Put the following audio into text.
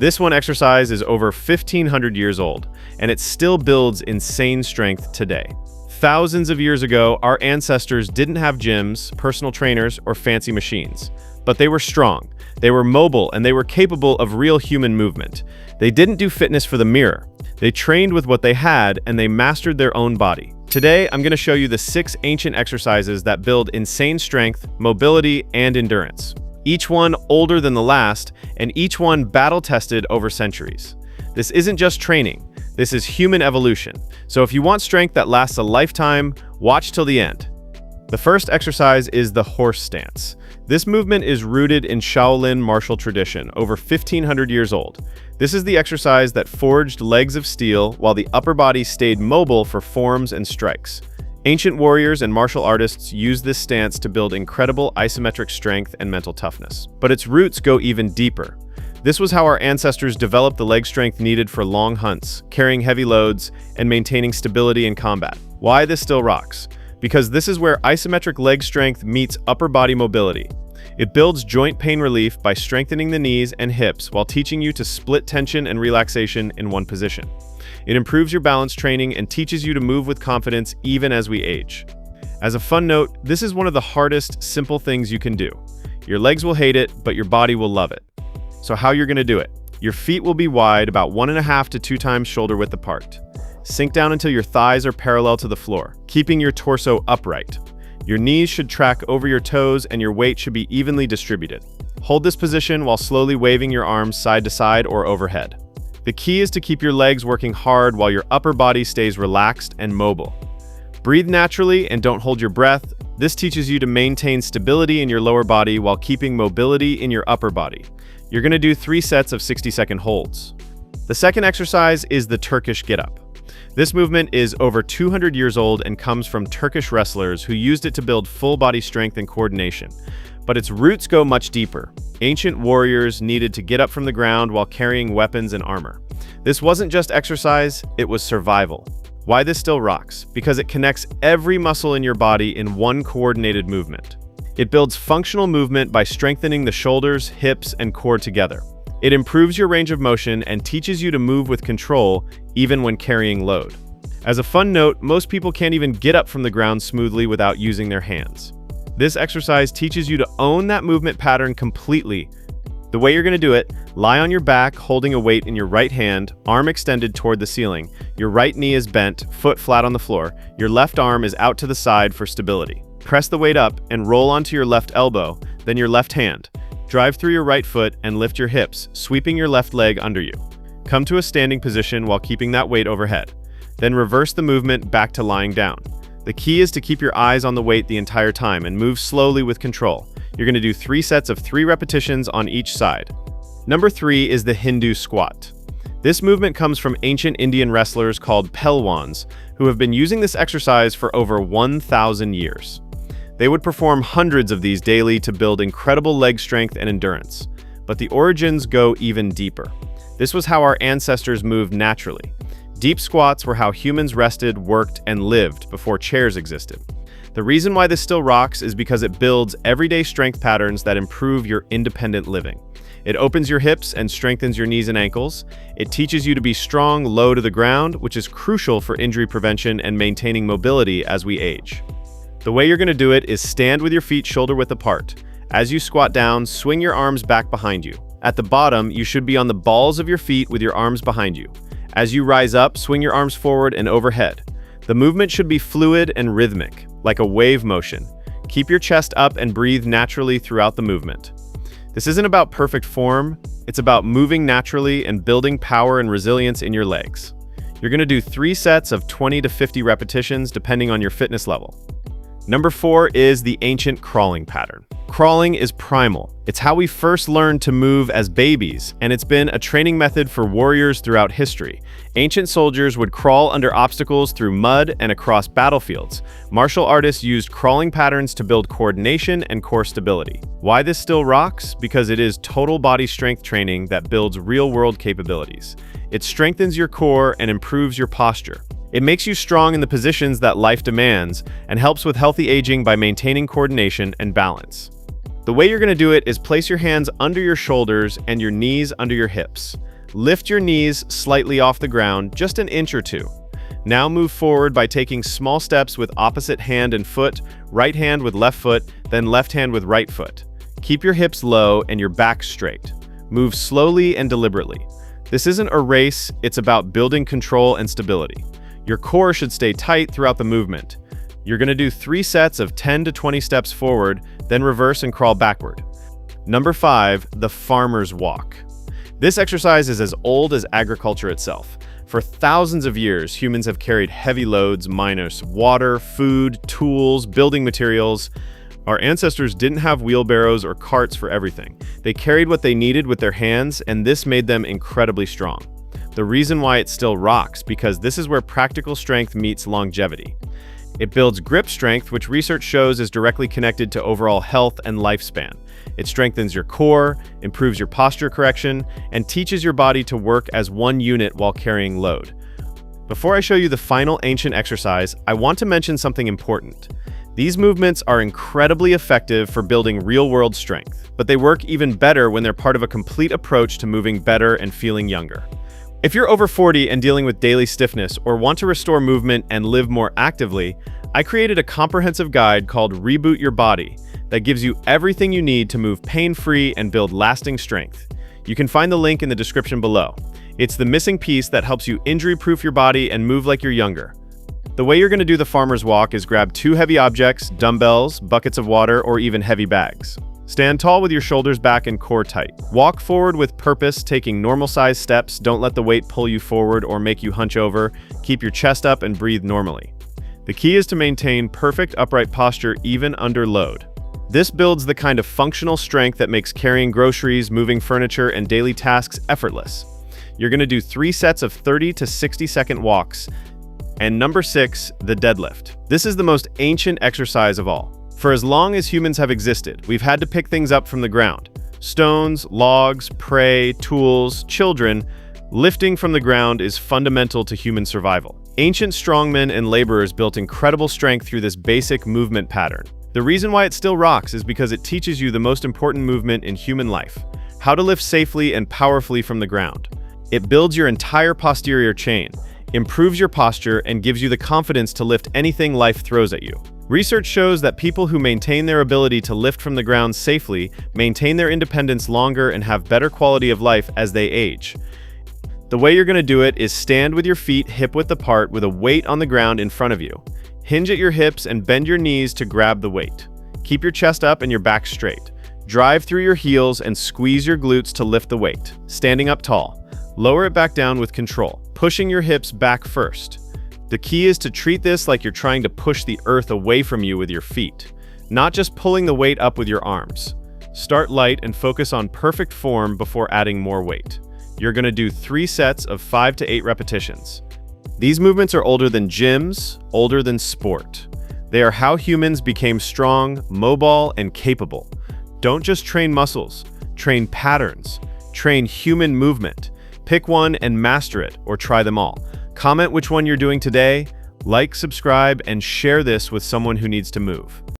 This one exercise is over 1,500 years old, and it still builds insane strength today. Thousands of years ago, our ancestors didn't have gyms, personal trainers, or fancy machines. But they were strong, they were mobile, and they were capable of real human movement. They didn't do fitness for the mirror. They trained with what they had, and they mastered their own body. Today, I'm going to show you the 6 ancient exercises that build insane strength, mobility, and endurance. Each one older than the last, and each one battle-tested over centuries. This isn't just training. This is human evolution. So if you want strength that lasts a lifetime, watch till the end. The first exercise is the horse stance. This movement is rooted in Shaolin martial tradition, over 1,500 years old. This is the exercise that forged legs of steel while the upper body stayed mobile for forms and strikes. Ancient warriors and martial artists used this stance to build incredible isometric strength and mental toughness. But its roots go even deeper. This was how our ancestors developed the leg strength needed for long hunts, carrying heavy loads, and maintaining stability in combat. Why this still rocks? Because this is where isometric leg strength meets upper body mobility. It builds joint pain relief by strengthening the knees and hips while teaching you to split tension and relaxation in one position. It improves your balance training and teaches you to move with confidence even as we age. As a fun note, this is one of the hardest, simple things you can do. Your legs will hate it, but your body will love it. So how you're going to do it? Your feet will be wide, about 1.5 to 2 times shoulder width apart. Sink down until your thighs are parallel to the floor, keeping your torso upright. Your knees should track over your toes and your weight should be evenly distributed. Hold this position while slowly waving your arms side to side or overhead. The key is to keep your legs working hard while your upper body stays relaxed and mobile. Breathe naturally and don't hold your breath. This teaches you to maintain stability in your lower body while keeping mobility in your upper body. You're going to do 3 sets of 60-second holds. The second exercise is the Turkish get-up. This movement is over 200 years old and comes from Turkish wrestlers who used it to build full body strength and coordination. But its roots go much deeper. Ancient warriors needed to get up from the ground while carrying weapons and armor. This wasn't just exercise, it was survival. Why this still rocks? Because it connects every muscle in your body in one coordinated movement. It builds functional movement by strengthening the shoulders, hips, and core together. It improves your range of motion and teaches you to move with control even when carrying load. As a fun note, most people can't even get up from the ground smoothly without using their hands. This exercise teaches you to own that movement pattern completely. The way you're going to do it, lie on your back holding a weight in your right hand, arm extended toward the ceiling. Your right knee is bent, foot flat on the floor. Your left arm is out to the side for stability. Press the weight up and roll onto your left elbow, then your left hand. Drive through your right foot and lift your hips, sweeping your left leg under you. Come to a standing position while keeping that weight overhead. Then reverse the movement back to lying down. The key is to keep your eyes on the weight the entire time and move slowly with control. You're going to do 3 sets of 3 repetitions on each side. Number 3 is the Hindu squat. This movement comes from ancient Indian wrestlers called Pehlwans, who have been using this exercise for over 1,000 years. They would perform hundreds of these daily to build incredible leg strength and endurance. But the origins go even deeper. This was how our ancestors moved naturally. Deep squats were how humans rested, worked, and lived before chairs existed. The reason why this still rocks is because it builds everyday strength patterns that improve your independent living. It opens your hips and strengthens your knees and ankles. It teaches you to be strong low to the ground, which is crucial for injury prevention and maintaining mobility as we age. The way you're going to do it is stand with your feet shoulder width apart. As you squat down, swing your arms back behind you. At the bottom, you should be on the balls of your feet with your arms behind you. As you rise up, swing your arms forward and overhead. The movement should be fluid and rhythmic, like a wave motion. Keep your chest up and breathe naturally throughout the movement. This isn't about perfect form, it's about moving naturally and building power and resilience in your legs. You're going to do 3 sets of 20 to 50 repetitions depending on your fitness level. Number 4 is the ancient crawling pattern. Crawling is primal. It's how we first learned to move as babies, and it's been a training method for warriors throughout history. Ancient soldiers would crawl under obstacles through mud and across battlefields. Martial artists used crawling patterns to build coordination and core stability. Why this still rocks? Because it is total body strength training that builds real-world capabilities. It strengthens your core and improves your posture. It makes you strong in the positions that life demands and helps with healthy aging by maintaining coordination and balance. The way you're going to do it is place your hands under your shoulders and your knees under your hips. Lift your knees slightly off the ground, just an inch or two. Now move forward by taking small steps with opposite hand and foot, right hand with left foot, then left hand with right foot. Keep your hips low and your back straight. Move slowly and deliberately. This isn't a race, it's about building control and stability. Your core should stay tight throughout the movement. You're going to do 3 sets of 10 to 20 steps forward, then reverse and crawl backward. Number 5, the farmer's walk. This exercise is as old as agriculture itself. For thousands of years, humans have carried heavy loads minus water, food, tools, building materials. Our ancestors didn't have wheelbarrows or carts for everything. They carried what they needed with their hands, and this made them incredibly strong. The reason why it still rocks, because this is where practical strength meets longevity. It builds grip strength, which research shows is directly connected to overall health and lifespan. It strengthens your core, improves your posture correction, and teaches your body to work as one unit while carrying load. Before I show you the final ancient exercise, I want to mention something important. These movements are incredibly effective for building real-world strength, but they work even better when they're part of a complete approach to moving better and feeling younger. If you're over 40 and dealing with daily stiffness or want to restore movement and live more actively, I created a comprehensive guide called Reboot Your Body that gives you everything you need to move pain-free and build lasting strength. You can find the link in the description below. It's the missing piece that helps you injury-proof your body and move like you're younger. The way you're going to do the farmer's walk is grab 2 heavy objects, dumbbells, buckets of water, or even heavy bags. Stand tall with your shoulders back and core tight. Walk forward with purpose, taking normal-sized steps. Don't let the weight pull you forward or make you hunch over. Keep your chest up and breathe normally. The key is to maintain perfect upright posture even under load. This builds the kind of functional strength that makes carrying groceries, moving furniture, and daily tasks effortless. You're going to do 3 sets of 30 to 60-second walks. And number 6, the deadlift. This is the most ancient exercise of all. For as long as humans have existed, we've had to pick things up from the ground. Stones, logs, prey, tools, children. Lifting from the ground is fundamental to human survival. Ancient strongmen and laborers built incredible strength through this basic movement pattern. The reason why it still rocks is because it teaches you the most important movement in human life: how to lift safely and powerfully from the ground. It builds your entire posterior chain, improves your posture, and gives you the confidence to lift anything life throws at you. Research shows that people who maintain their ability to lift from the ground safely maintain their independence longer and have better quality of life as they age. The way you're going to do it is stand with your feet hip-width apart with a weight on the ground in front of you. Hinge at your hips and bend your knees to grab the weight. Keep your chest up and your back straight. Drive through your heels and squeeze your glutes to lift the weight. Standing up tall. Lower it back down with control, pushing your hips back first. The key is to treat this like you're trying to push the earth away from you with your feet, not just pulling the weight up with your arms. Start light and focus on perfect form before adding more weight. You're going to do 3 sets of 5 to 8 repetitions. These movements are older than gyms, older than sport. They are how humans became strong, mobile, and capable. Don't just train muscles, train patterns, train human movement. Pick one and master it, or try them all. Comment which one you're doing today, like, subscribe, and share this with someone who needs to move.